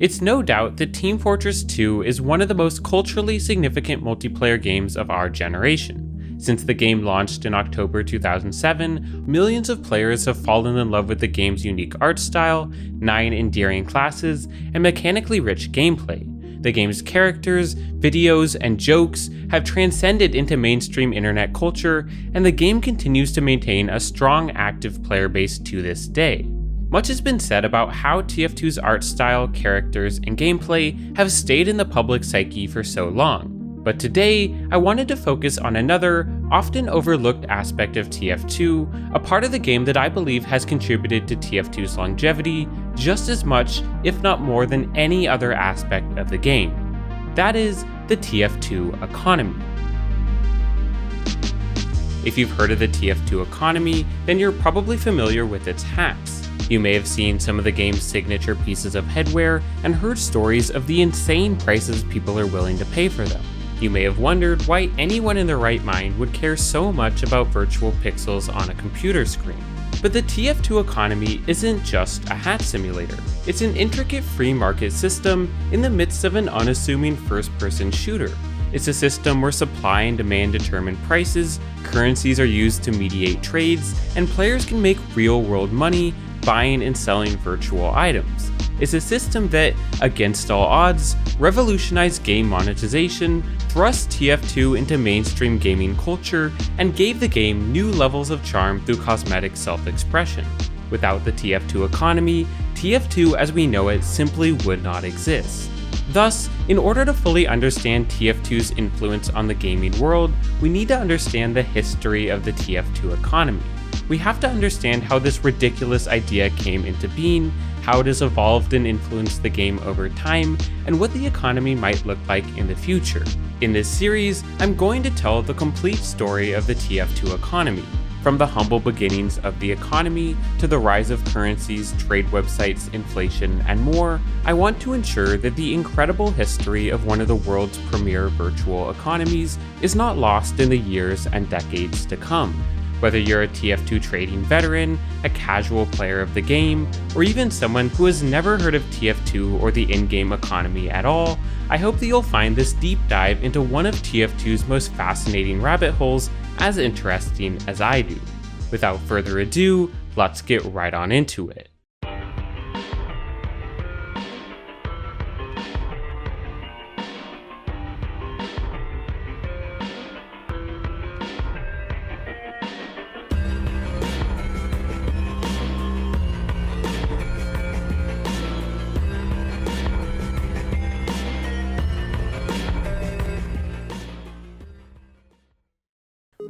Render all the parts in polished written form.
It's no doubt that Team Fortress 2 is one of the most culturally significant multiplayer games of our generation. Since the game launched in October 2007, millions of players have fallen in love with the game's unique art style, 9 endearing classes, and mechanically rich gameplay. The game's characters, videos, and jokes have transcended into mainstream internet culture, and the game continues to maintain a strong active player base to this day. Much has been said about how TF2's art style, characters, and gameplay have stayed in the public psyche for so long. But today, I wanted to focus on another, often overlooked aspect of TF2, a part of the game that I believe has contributed to TF2's longevity just as much, if not more than any other aspect of the game. That is the TF2 economy. If you've heard of the TF2 economy, then you're probably familiar with its hats. You may have seen some of the game's signature pieces of headwear and heard stories of the insane prices people are willing to pay for them. You may have wondered why anyone in their right mind would care so much about virtual pixels on a computer screen. But the TF2 economy isn't just a hat simulator. It's an intricate free market system in the midst of an unassuming first-person shooter. It's a system where supply and demand determine prices, currencies are used to mediate trades, and players can make real-world money buying and selling virtual items. It's a system that, against all odds, revolutionized game monetization, thrust TF2 into mainstream gaming culture, and gave the game new levels of charm through cosmetic self-expression. Without the TF2 economy, TF2 as we know it simply would not exist. Thus, in order to fully understand TF2's influence on the gaming world, we need to understand the history of the TF2 economy. We have to understand how this ridiculous idea came into being, how it has evolved and influenced the game over time, and what the economy might look like in the future. In this series, I'm going to tell the complete story of the TF2 economy, from the humble beginnings of the economy to the rise of currencies, trade websites, inflation, and more. I want to ensure that the incredible history of one of the world's premier virtual economies is not lost in the years and decades to come. Whether you're a TF2 trading veteran, a casual player of the game, or even someone who has never heard of TF2 or the in-game economy at all, I hope that you'll find this deep dive into one of TF2's most fascinating rabbit holes as interesting as I do. Without further ado, let's get right on into it.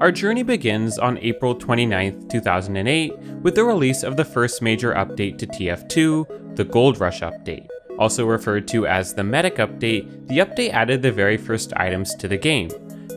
Our journey begins on April 29, 2008, with the release of the first major update to TF2, the Gold Rush update. Also referred to as the Medic update, the update added the very first items to the game,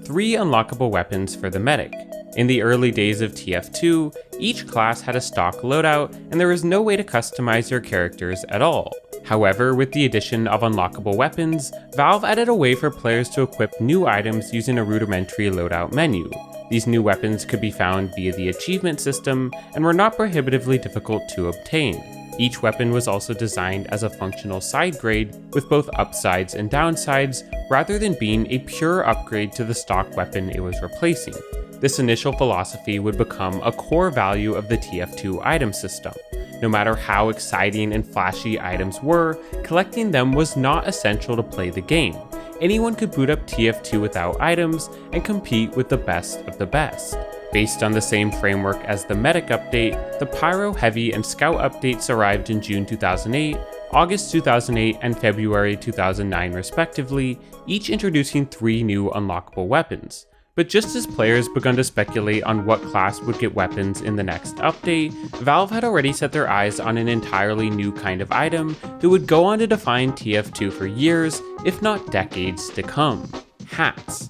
3 unlockable weapons for the Medic. In the early days of TF2, each class had a stock loadout, and there was no way to customize your characters at all. However, with the addition of unlockable weapons, Valve added a way for players to equip new items using a rudimentary loadout menu. These new weapons could be found via the achievement system and were not prohibitively difficult to obtain. Each weapon was also designed as a functional side grade with both upsides and downsides rather than being a pure upgrade to the stock weapon it was replacing. This initial philosophy would become a core value of the TF2 item system. No matter how exciting and flashy items were, collecting them was not essential to play the game. Anyone could boot up TF2 without items and compete with the best of the best. Based on the same framework as the Medic update, the Pyro, Heavy, and Scout updates arrived in June 2008, August 2008, and February 2009 respectively, each introducing 3 new unlockable weapons. But just as players begun to speculate on what class would get weapons in the next update, Valve had already set their eyes on an entirely new kind of item that would go on to define TF2 for years, if not decades to come: hats.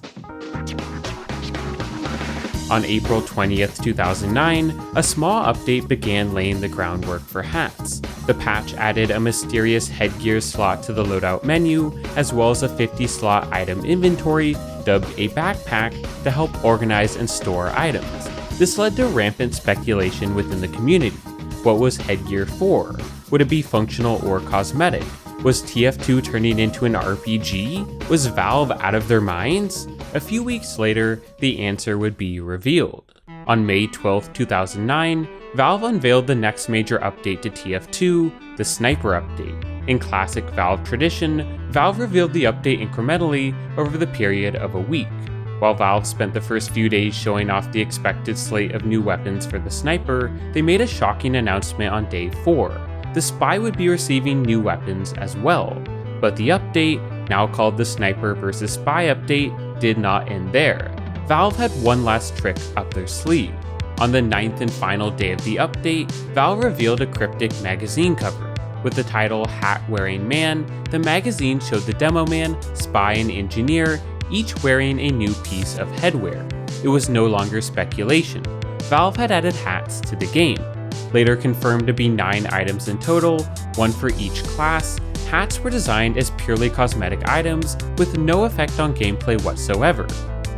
On April 20th, 2009, a small update began laying the groundwork for hats. The patch added a mysterious headgear slot to the loadout menu, as well as a 50-slot item inventory, dubbed a backpack, to help organize and store items. This led to rampant speculation within the community. What was headgear for? Would it be functional or cosmetic? Was TF2 turning into an RPG? Was Valve out of their minds? A few weeks later, the answer would be revealed. On May 12, 2009, Valve unveiled the next major update to TF2, the Sniper Update. In classic Valve tradition, Valve revealed the update incrementally over the period of a week. While Valve spent the first few days showing off the expected slate of new weapons for the Sniper, they made a shocking announcement on day 4. The Spy would be receiving new weapons as well. But the update, now called the Sniper vs. Spy Update, did not end there. Valve had one last trick up their sleeve. On the 9th and final day of the update, Valve revealed a cryptic magazine cover. With the title Hat-Wearing Man, the magazine showed the demo man, spy, and engineer, each wearing a new piece of headwear. It was no longer speculation. Valve had added hats to the game. Later confirmed to be 9 items in total, 1 for each class, hats were designed as purely cosmetic items with no effect on gameplay whatsoever.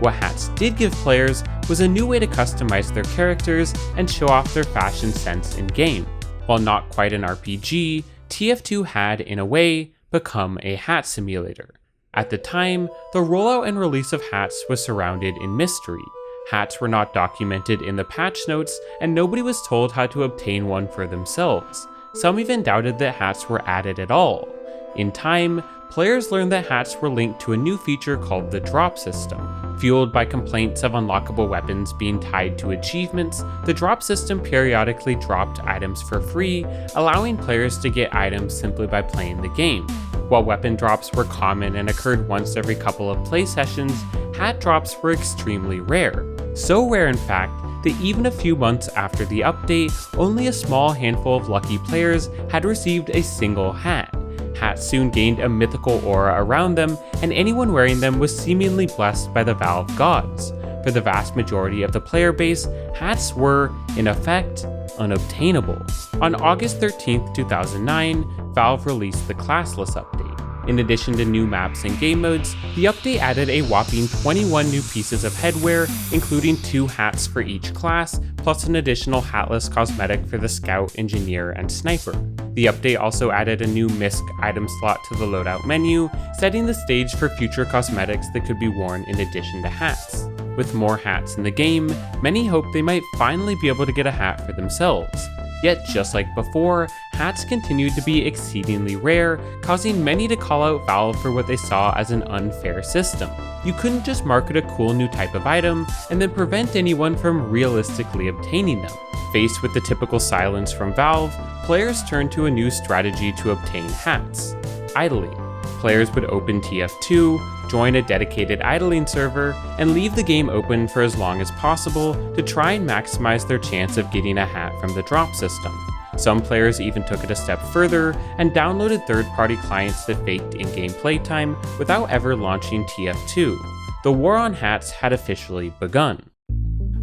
What hats did give players was a new way to customize their characters and show off their fashion sense in-game. While not quite an RPG, TF2 had, in a way, become a hat simulator. At the time, the rollout and release of hats was surrounded in mystery. Hats were not documented in the patch notes, and nobody was told how to obtain one for themselves. Some even doubted that hats were added at all. In time, players learned that hats were linked to a new feature called the drop system. Fueled by complaints of unlockable weapons being tied to achievements, the drop system periodically dropped items for free, allowing players to get items simply by playing the game. While weapon drops were common and occurred once every couple of play sessions, hat drops were extremely rare. So rare in fact, that even a few months after the update, only a small handful of lucky players had received a single hat. Hats soon gained a mythical aura around them, and anyone wearing them was seemingly blessed by the Valve gods. For the vast majority of the player base, hats were, in effect, unobtainable. On August 13, 2009, Valve released the Classless update. In addition to new maps and game modes, the update added a whopping 21 new pieces of headwear, including 2 hats for each class, plus an additional hatless cosmetic for the Scout, Engineer, and Sniper. The update also added a new MISC item slot to the loadout menu, setting the stage for future cosmetics that could be worn in addition to hats. With more hats in the game, many hoped they might finally be able to get a hat for themselves. Yet, just like before, hats continued to be exceedingly rare, causing many to call out Valve for what they saw as an unfair system. You couldn't just market a cool new type of item and then prevent anyone from realistically obtaining them. Faced with the typical silence from Valve, players turned to a new strategy to obtain hats: idling. Players would open TF2, join a dedicated idling server, and leave the game open for as long as possible to try and maximize their chance of getting a hat from the drop system. Some players even took it a step further and downloaded third-party clients that faked in-game playtime without ever launching TF2. The war on hats had officially begun.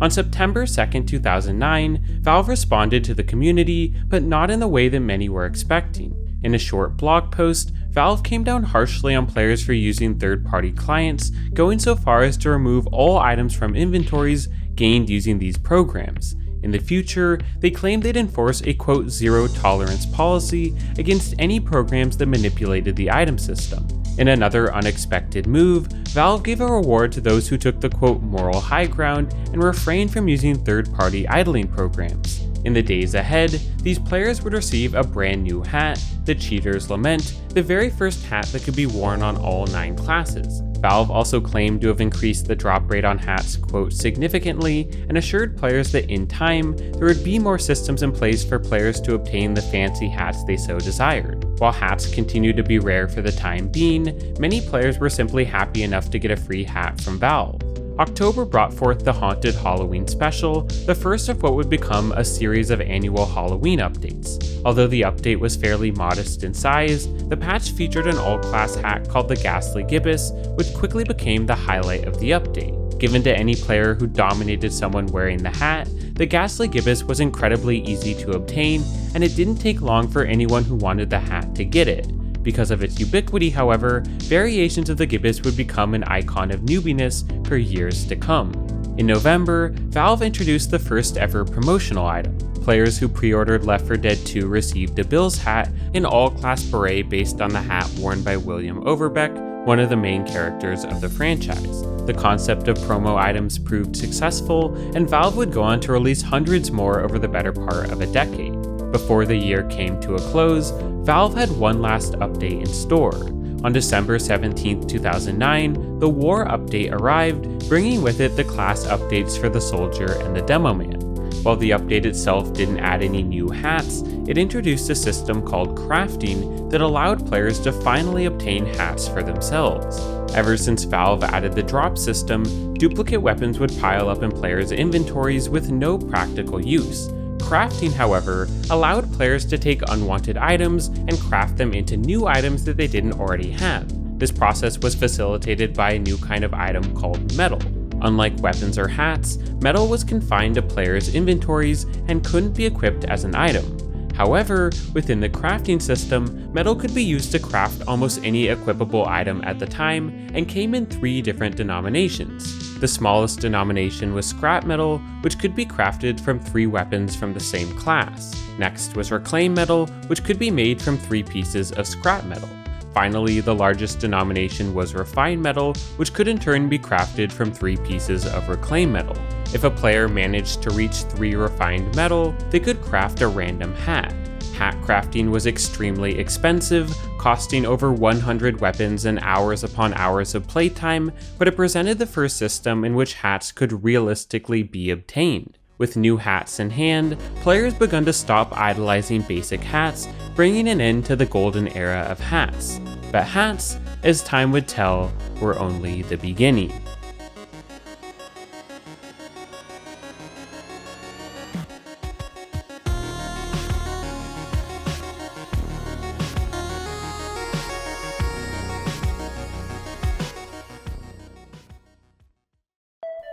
On September 2, 2009, Valve responded to the community, but not in the way that many were expecting. In a short blog post, Valve came down harshly on players for using third-party clients, going so far as to remove all items from inventories gained using these programs. In the future, they claimed they'd enforce a quote zero tolerance policy against any programs that manipulated the item system. In another unexpected move, Valve gave a reward to those who took the quote moral high ground and refrained from using third-party idling programs. In the days ahead, these players would receive a brand new hat, the Cheater's Lament, the very first hat that could be worn on all 9 classes. Valve also claimed to have increased the drop rate on hats, quote, significantly, and assured players that in time, there would be more systems in place for players to obtain the fancy hats they so desired. While hats continued to be rare for the time being, many players were simply happy enough to get a free hat from Valve. October brought forth the Haunted Halloween Special, the first of what would become a series of annual Halloween updates. Although the update was fairly modest in size, the patch featured an all-class hat called the Ghastly Gibbous, which quickly became the highlight of the update. Given to any player who dominated someone wearing the hat, the Ghastly Gibbous was incredibly easy to obtain, and it didn't take long for anyone who wanted the hat to get it. Because of its ubiquity, however, variations of the Gibbous would become an icon of newbiness for years to come. In November, Valve introduced the first ever promotional item, players who pre-ordered Left 4 Dead 2 received a Bill's hat, an all-class beret based on the hat worn by William Overbeck, one of the main characters of the franchise. The concept of promo items proved successful, and Valve would go on to release hundreds more over the better part of a decade. Before the year came to a close, Valve had one last update in store. On December 17, 2009, the War update arrived, bringing with it the class updates for the Soldier and the Demo Man. While the update itself didn't add any new hats, it introduced a system called crafting that allowed players to finally obtain hats for themselves. Ever since Valve added the drop system, duplicate weapons would pile up in players' inventories with no practical use. Crafting, however, allowed players to take unwanted items and craft them into new items that they didn't already have. This process was facilitated by a new kind of item called metal. Unlike weapons or hats, metal was confined to players' inventories and couldn't be equipped as an item. However, within the crafting system, metal could be used to craft almost any equipable item at the time and came in 3 different denominations. The smallest denomination was scrap metal, which could be crafted from 3 weapons from the same class. Next was reclaim metal, which could be made from 3 pieces of scrap metal. Finally, the largest denomination was refined metal, which could in turn be crafted from 3 pieces of reclaimed metal. If a player managed to reach 3 refined metal, they could craft a random hat. Hat crafting was extremely expensive, costing over 100 weapons and hours upon hours of playtime, but it presented the first system in which hats could realistically be obtained. With new hats in hand, players began to stop idolizing basic hats, bringing an end to the golden era of hats. But hats, as time would tell, were only the beginning.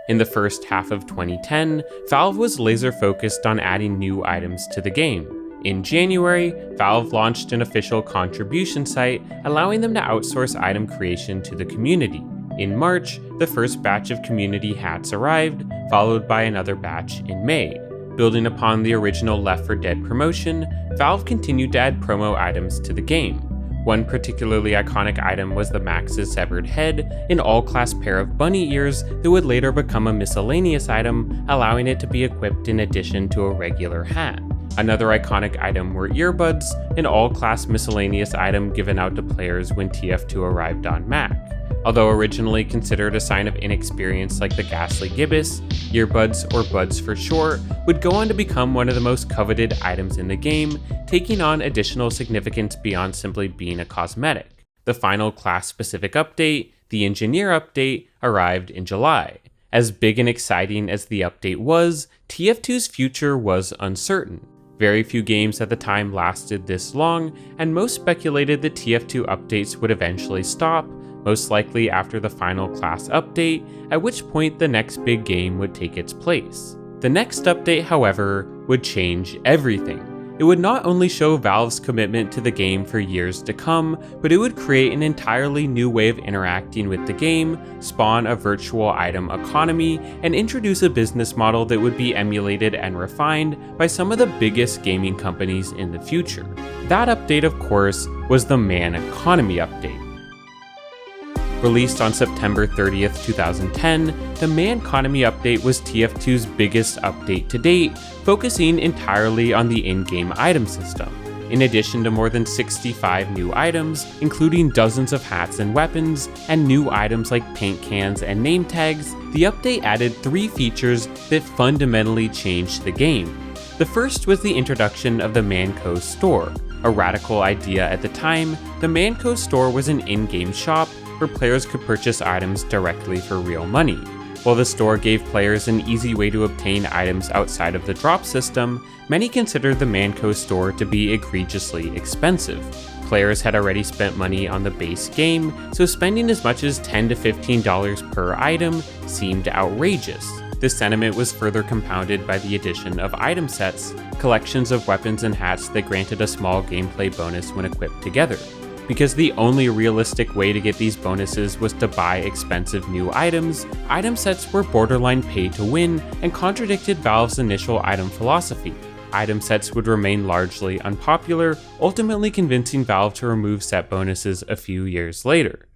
In the first half of 2010, Valve was laser focused on adding new items to the game. In January, Valve launched an official contribution site, allowing them to outsource item creation to the community. In March, the first batch of community hats arrived, followed by another batch in May. Building upon the original Left 4 Dead promotion, Valve continued to add promo items to the game. One particularly iconic item was the Max's severed head, an all-class pair of bunny ears that would later become a miscellaneous item, allowing it to be equipped in addition to a regular hat. Another iconic item were earbuds, an all-class miscellaneous item given out to players when TF2 arrived on Mac. Although originally considered a sign of inexperience like the ghastly gibbous, earbuds, or buds for short, would go on to become one of the most coveted items in the game, taking on additional significance beyond simply being a cosmetic. The final class-specific update, the Engineer update, arrived in July. As big and exciting as the update was, TF2's future was uncertain. Very few games at the time lasted this long, and most speculated that TF2 updates would eventually stop, most likely after the final class update, at which point the next big game would take its place. The next update, however, would change everything. It would not only show Valve's commitment to the game for years to come, but it would create an entirely new way of interacting with the game, spawn a virtual item economy, and introduce a business model that would be emulated and refined by some of the biggest gaming companies in the future. That update, of course, was the Man Economy update. Released on September 30th, 2010, the Man Economy update was TF2's biggest update to date, focusing entirely on the in-game item system. In addition to more than 65 new items, including dozens of hats and weapons, and new items like paint cans and name tags, the update added 3 features that fundamentally changed the game. The first was the introduction of the Manco store. A radical idea at the time, the Manco store was an in-game shop where players could purchase items directly for real money. While the store gave players an easy way to obtain items outside of the drop system, many considered the Manco store to be egregiously expensive. Players had already spent money on the base game, so spending as much as $10 to $15 per item seemed outrageous. This sentiment was further compounded by the addition of item sets, collections of weapons and hats that granted a small gameplay bonus when equipped together. Because the only realistic way to get these bonuses was to buy expensive new items, item sets were borderline pay to win and contradicted Valve's initial item philosophy. item sets would remain largely unpopular, ultimately convincing Valve to remove set bonuses a few years later.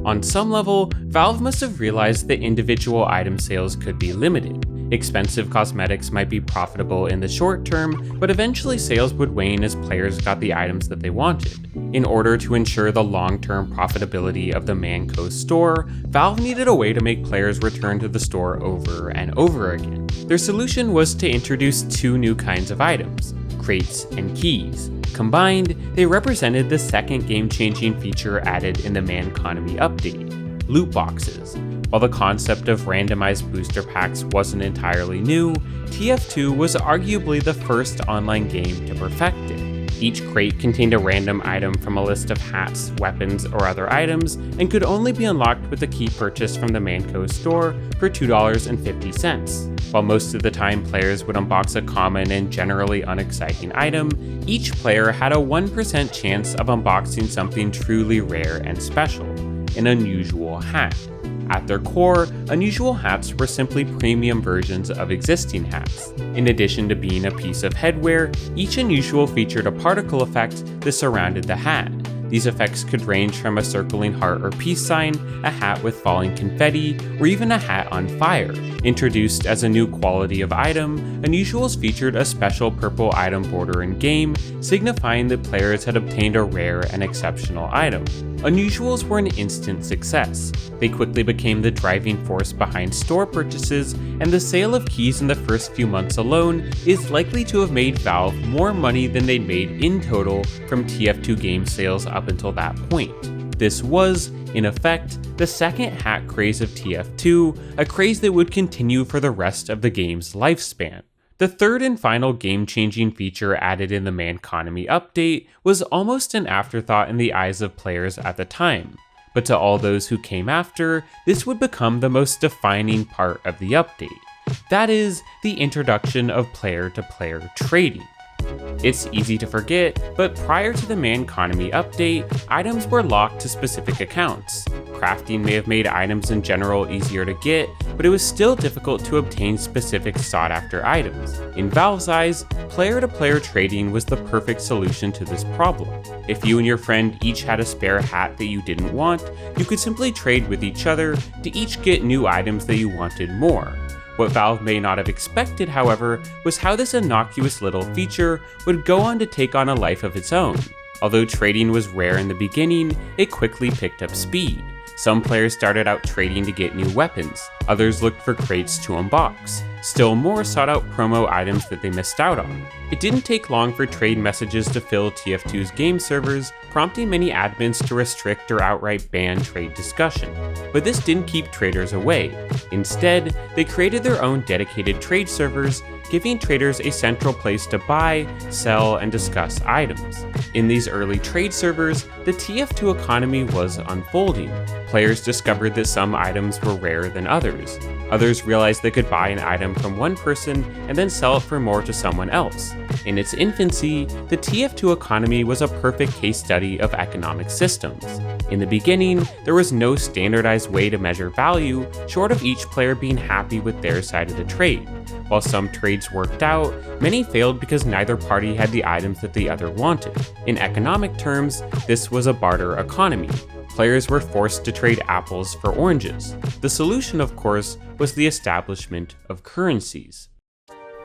On some level, Valve must have realized that individual item sales could be limited. Expensive cosmetics might be profitable in the short term, but eventually sales would wane as players got the items that they wanted. In order to ensure the long-term profitability of the Manco store, Valve needed a way to make players return to the store over and over again. Their solution was to introduce two new kinds of items, crates and keys. Combined, they represented the second game-changing feature added in the Manconomy update, loot boxes. While the concept of randomized booster packs wasn't entirely new, TF2 was arguably the first online game to perfect it. Each crate contained a random item from a list of hats, weapons, or other items, and could only be unlocked with a key purchase from the Manco store for $2.50. While most of the time players would unbox a common and generally unexciting item, each player had a 1% chance of unboxing something truly rare and special, an unusual hat. At their core, unusual hats were simply premium versions of existing hats. In addition to being a piece of headwear, each unusual featured a particle effect that surrounded the hat. These effects could range from a circling heart or peace sign, a hat with falling confetti, or even a hat on fire. Introduced as a new quality of item, unusuals featured a special purple item border in-game, signifying that players had obtained a rare and exceptional item. Unusuals were an instant success. They quickly became the driving force behind store purchases, and the sale of keys in the first few months alone is likely to have made Valve more money than they'd made in total from TF2 game sales up until that point. This was, in effect, the second hat craze of TF2, a craze that would continue for the rest of the game's lifespan. The third and final game-changing feature added in the Manconomy update was almost an afterthought in the eyes of players at the time, but to all those who came after, this would become the most defining part of the update. That is, the introduction of player-to-player trading. It's easy to forget, but prior to the Manconomy update, items were locked to specific accounts. Crafting may have made items in general easier to get, but it was still difficult to obtain specific sought-after items. In Valve's eyes, player-to-player trading was the perfect solution to this problem. If you and your friend each had a spare hat that you didn't want, you could simply trade with each other to each get new items that you wanted more. What Valve may not have expected, however, was how this innocuous little feature would go on to take on a life of its own. Although trading was rare in the beginning, it quickly picked up speed. Some players started out trading to get new weapons, others looked for crates to unbox. Still more sought out promo items that they missed out on. It didn't take long for trade messages to fill TF2's game servers, prompting many admins to restrict or outright ban trade discussion. But this didn't keep traders away. Instead, they created their own dedicated trade servers, giving traders a central place to buy, sell, and discuss items. In these early trade servers, the TF2 economy was unfolding. Players discovered that some items were rarer than others. Others realized they could buy an item from one person and then sell it for more to someone else. In its infancy, the TF2 economy was a perfect case study of economic systems. In the beginning, there was no standardized way to measure value, short of each player being happy with their side of the trade. While some trades worked out, many failed because neither party had the items that the other wanted. In economic terms, this was a barter economy. Players were forced to trade apples for oranges. The solution, of course, was the establishment of currencies.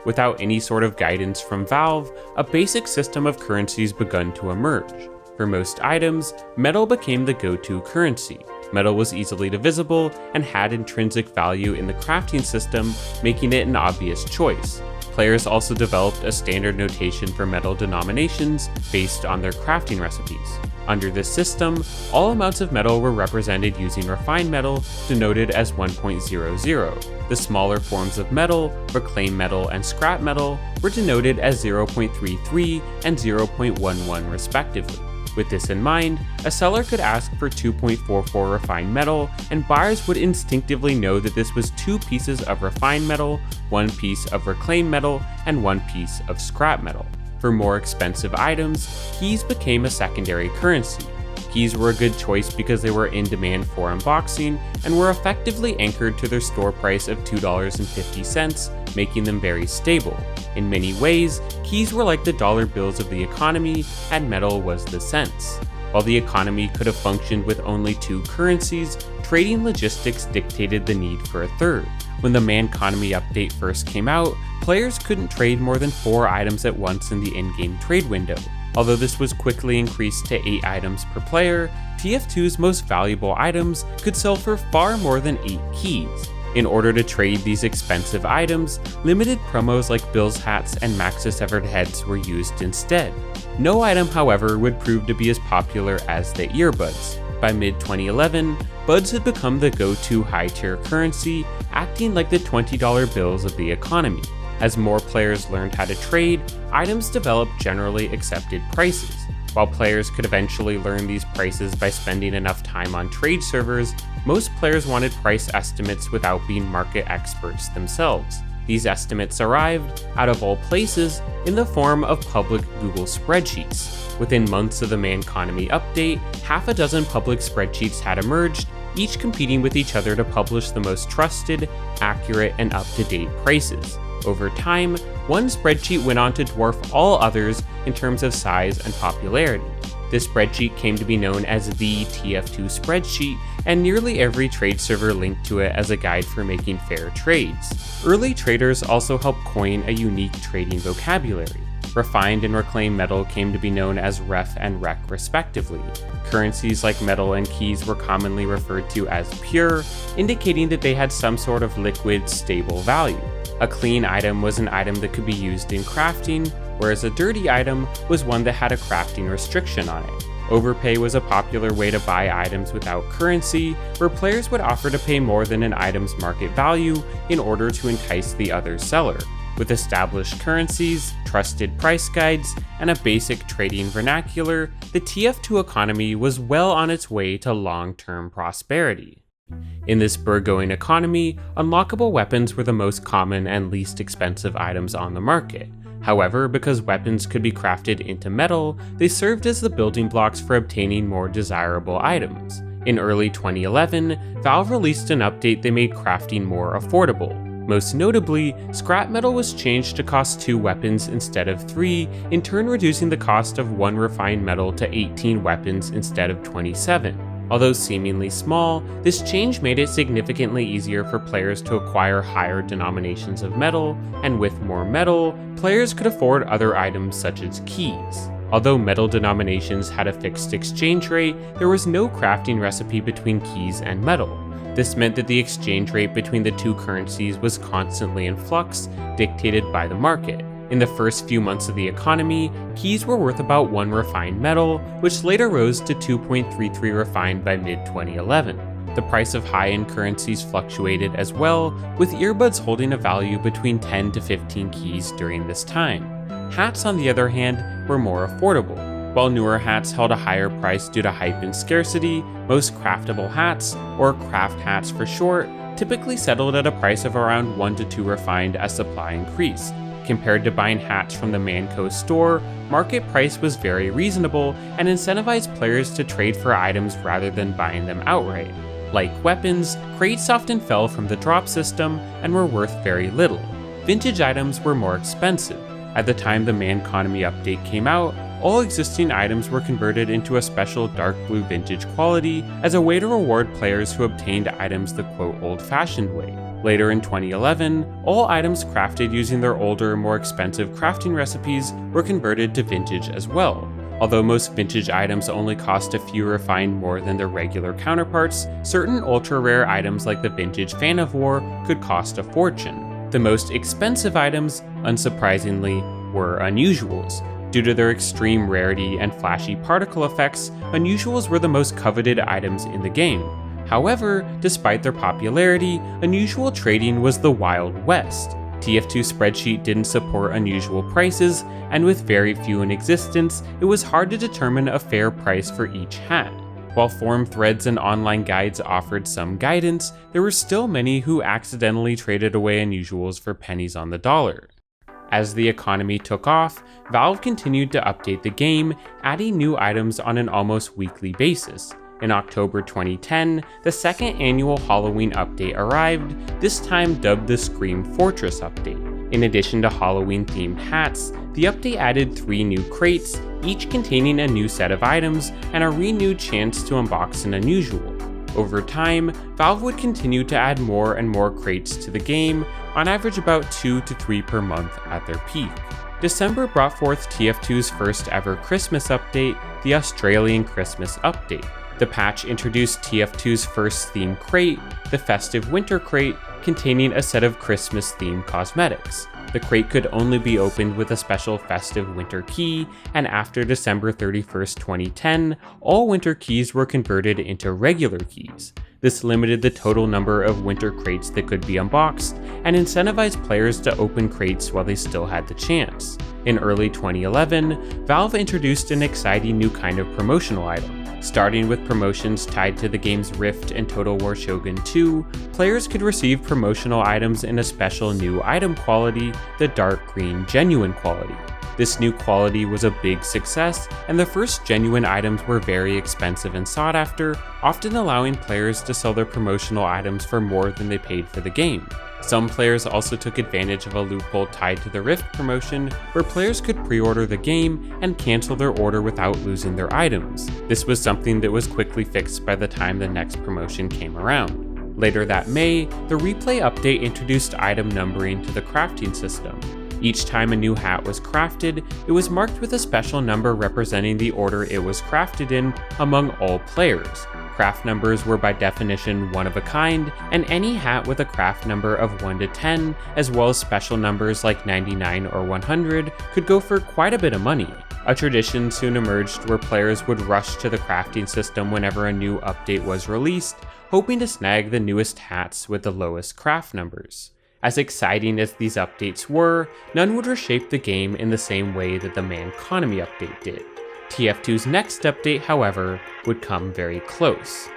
Without any sort of guidance from Valve, a basic system of currencies began to emerge. For most items, metal became the go-to currency. Metal was easily divisible and had intrinsic value in the crafting system, making it an obvious choice. Players also developed a standard notation for metal denominations based on their crafting recipes. Under this system, all amounts of metal were represented using refined metal, denoted as 1.00. The smaller forms of metal, reclaimed metal and scrap metal, were denoted as 0.33 and 0.11 respectively. With this in mind, a seller could ask for 2.44 refined metal, and buyers would instinctively know that this was 2 pieces of refined metal, 1 piece of reclaimed metal, and 1 piece of scrap metal. For more expensive items, keys became a secondary currency. Keys were a good choice because they were in demand for unboxing and were effectively anchored to their store price of $2.50, making them very stable. In many ways, keys were like the dollar bills of the economy, and metal was the cents. While the economy could have functioned with only 2 currencies, trading logistics dictated the need for a third. When the Manconomy update first came out, players couldn't trade more than 4 items at once in the in-game trade window. Although this was quickly increased to 8 items per player, TF2's most valuable items could sell for far more than 8 keys. In order to trade these expensive items, limited promos like Bill's hats and Max's severed heads were used instead. No item, however, would prove to be as popular as the earbuds. By mid-2011, buds had become the go-to high-tier currency, acting like the $20 bills of the economy. As more players learned how to trade, items developed generally accepted prices. While players could eventually learn these prices by spending enough time on trade servers, most players wanted price estimates without being market experts themselves. These estimates arrived, out of all places, in the form of public Google spreadsheets. Within months of the Manconomy update, half a dozen public spreadsheets had emerged, each competing with each other to publish the most trusted, accurate, and up-to-date prices. Over time, one spreadsheet went on to dwarf all others in terms of size and popularity. This spreadsheet came to be known as the TF2 spreadsheet, and nearly every trade server linked to it as a guide for making fair trades. Early traders also helped coin a unique trading vocabulary. Refined and reclaimed metal came to be known as ref and rec respectively. Currencies like metal and keys were commonly referred to as pure, indicating that they had some sort of liquid, stable value. A clean item was an item that could be used in crafting, whereas a dirty item was one that had a crafting restriction on it. Overpay was a popular way to buy items without currency, where players would offer to pay more than an item's market value in order to entice the other seller. With established currencies, trusted price guides, and a basic trading vernacular, the TF2 economy was well on its way to long-term prosperity. In this burgeoning economy, unlockable weapons were the most common and least expensive items on the market. However, because weapons could be crafted into metal, they served as the building blocks for obtaining more desirable items. In early 2011, Valve released an update that made crafting more affordable. Most notably, scrap metal was changed to cost 2 weapons instead of 3, in turn reducing the cost of 1 refined metal to 18 weapons instead of 27. Although seemingly small, this change made it significantly easier for players to acquire higher denominations of metal, and with more metal, players could afford other items such as keys. Although metal denominations had a fixed exchange rate, there was no crafting recipe between keys and metal. This meant that the exchange rate between the 2 currencies was constantly in flux, dictated by the market. In the first few months of the economy, keys were worth about 1 refined metal, which later rose to 2.33 refined by mid-2011. The price of high-end currencies fluctuated as well, with earbuds holding a value between 10 to 15 keys during this time. Hats, on the other hand, were more affordable. While newer hats held a higher price due to hype and scarcity, most craftable hats, or craft hats for short, typically settled at a price of around 1 to 2 refined as supply increased. Compared to buying hats from the Manco store, market price was very reasonable and incentivized players to trade for items rather than buying them outright. Like weapons, crates often fell from the drop system and were worth very little. Vintage items were more expensive. At the time the Manconomy update came out, all existing items were converted into a special dark blue vintage quality as a way to reward players who obtained items the quote old-fashioned way. Later in 2011, all items crafted using their older, more expensive crafting recipes were converted to vintage as well. Although most vintage items only cost a few refined more than their regular counterparts, certain ultra-rare items like the vintage Fan of War could cost a fortune. The most expensive items, unsurprisingly, were unusuals. Due to their extreme rarity and flashy particle effects, unusuals were the most coveted items in the game. However, despite their popularity, unusual trading was the Wild West. TF2 spreadsheet didn't support unusual prices, and with very few in existence, it was hard to determine a fair price for each hat. While forum threads and online guides offered some guidance, there were still many who accidentally traded away unusuals for pennies on the dollar. As the economy took off, Valve continued to update the game, adding new items on an almost weekly basis. In October 2010, the second annual Halloween update arrived, this time dubbed the Scream Fortress update. In addition to Halloween-themed hats, the update added 3 new crates, each containing a new set of items and a renewed chance to unbox an unusual. Over time, Valve would continue to add more and more crates to the game, on average about 2 to 3 per month at their peak. December brought forth TF2's first ever Christmas update, the Australian Christmas Update. The patch introduced TF2's first themed crate, the Festive Winter Crate, containing a set of Christmas-themed cosmetics. The crate could only be opened with a special Festive Winter key, and after December 31st, 2010, all winter keys were converted into regular keys. This limited the total number of winter crates that could be unboxed, and incentivized players to open crates while they still had the chance. In early 2011, Valve introduced an exciting new kind of promotional item. Starting with promotions tied to the game's Rift and Total War Shogun 2, players could receive promotional items in a special new item quality, the dark green genuine quality. This new quality was a big success, and the first genuine items were very expensive and sought after, often allowing players to sell their promotional items for more than they paid for the game. Some players also took advantage of a loophole tied to the Rift promotion, where players could pre-order the game and cancel their order without losing their items. This was something that was quickly fixed by the time the next promotion came around. Later that May, the Replay update introduced item numbering to the crafting system. Each time a new hat was crafted, it was marked with a special number representing the order it was crafted in among all players. Craft numbers were by definition one of a kind, and any hat with a craft number of 1 to 10, as well as special numbers like 99 or 100, could go for quite a bit of money. A tradition soon emerged where players would rush to the crafting system whenever a new update was released, hoping to snag the newest hats with the lowest craft numbers. As exciting as these updates were, none would reshape the game in the same way that the Manconomy update did. TF2's next update, however, would come very close.